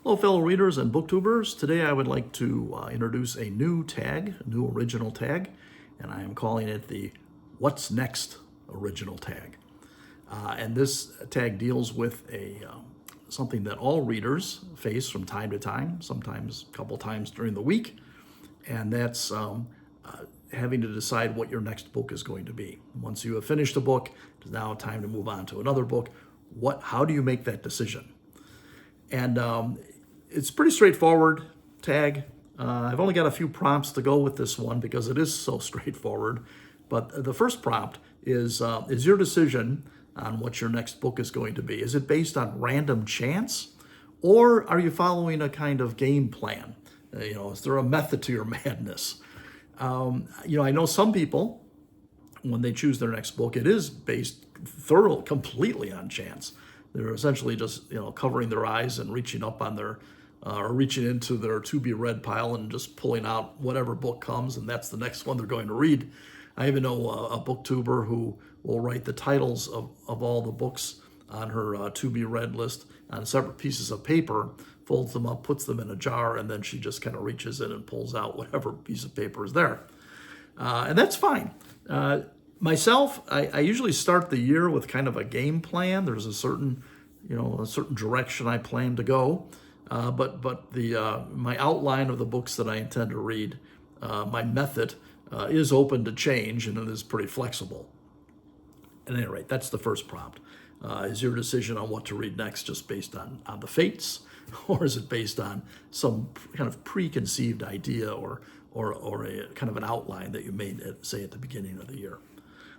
Hello, fellow readers and booktubers. Today I would like to introduce a new tag, a new original tag, and I am calling it the What's Next original tag. And this tag deals with something that all readers face from time to time, sometimes a couple times during the week, and that's having to decide what your next book is going to be. Once you have finished a book, it's now time to move on to another book. How do you make that decision? And it's pretty straightforward tag. I've only got a few prompts to go with this one because it is so straightforward. But the first prompt is your decision on what your next book is going to be. Is it based on random chance, or are you following a kind of game plan? Is there a method to your madness? I know some people, when they choose their next book, it is based completely on chance. They're essentially just covering their eyes and reaching up on or reaching into their to-be-read pile and just pulling out whatever book comes, and that's the next one they're going to read. I even know a booktuber who will write the titles of all the books on her to-be-read list on separate pieces of paper, folds them up, puts them in a jar, and then she just kind of reaches in and pulls out whatever piece of paper is there. And that's fine. Myself, I usually start the year with kind of a game plan. There's a certain direction I plan to go. But my outline of the books that I intend to read, my method is open to change, and it is pretty flexible. At any rate, that's the first prompt. Is your decision on what to read next just based on the fates, or is it based on some kind of preconceived idea or a kind of an outline that you made at the beginning of the year?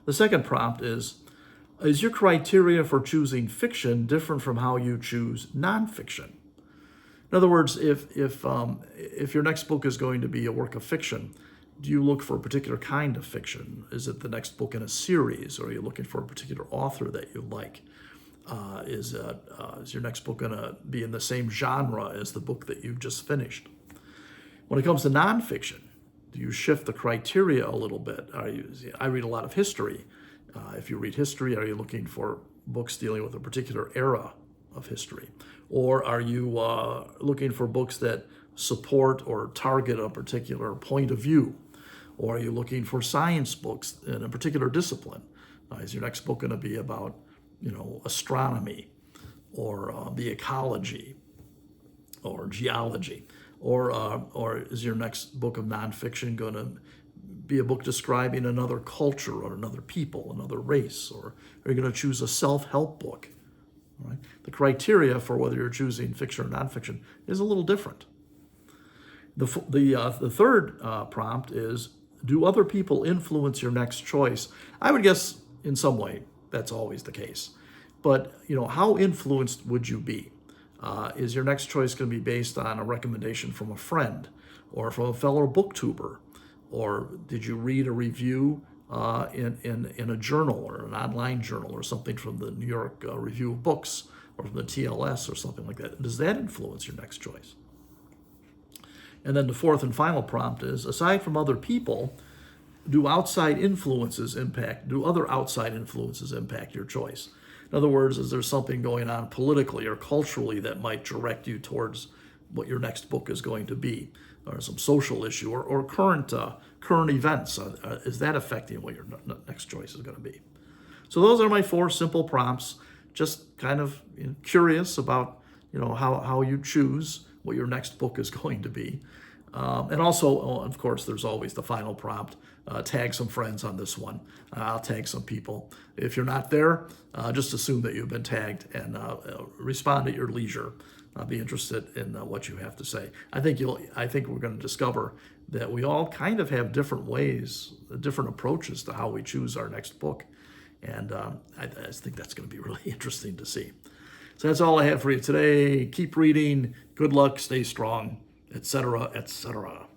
The second prompt is your criteria for choosing fiction different from how you choose nonfiction? In other words, if your next book is going to be a work of fiction, do you look for a particular kind of fiction? Is it the next book in a series, or are you looking for a particular author that you like? Is your next book going to be in the same genre as the book that you've just finished? When it comes to nonfiction, do you shift the criteria a little bit? I read a lot of history. If you read history, are you looking for books dealing with a particular era of history? Or are you looking for books that support or target a particular point of view? Or are you looking for science books in a particular discipline? Is your next book going to be about, astronomy or the ecology or geology? Or is your next book of nonfiction going to be a book describing another culture or another people, another race? Or are you going to choose a self-help book? Right? The criteria for whether you're choosing fiction or nonfiction is a little different. The third prompt is, do other people influence your next choice? I would guess in some way that's always the case. But how influenced would you be? Is your next choice going to be based on a recommendation from a friend or from a fellow booktuber? Or did you read a review in a journal or an online journal or something from the New York Review of Books or from the TLS or something like that? Does that influence your next choice? And then the fourth and final prompt is, aside from other people, do other outside influences impact your choice? In other words, is there something going on politically or culturally that might direct you towards what your next book is going to be, or some social issue or current events? Is that affecting what your next choice is going to be? So those are my four simple prompts. Just kind of curious about how you choose what your next book is going to be. And also, of course, there's always the final prompt. Tag some friends on this one. I'll tag some people. If you're not there, just assume that you've been tagged and respond at your leisure. I'll be interested in what you have to say. I think we're going to discover that we all kind of have different ways, different approaches to how we choose our next book. And I think that's going to be really interesting to see. So that's all I have for you today. Keep reading. Good luck. Stay strong, etc., etc.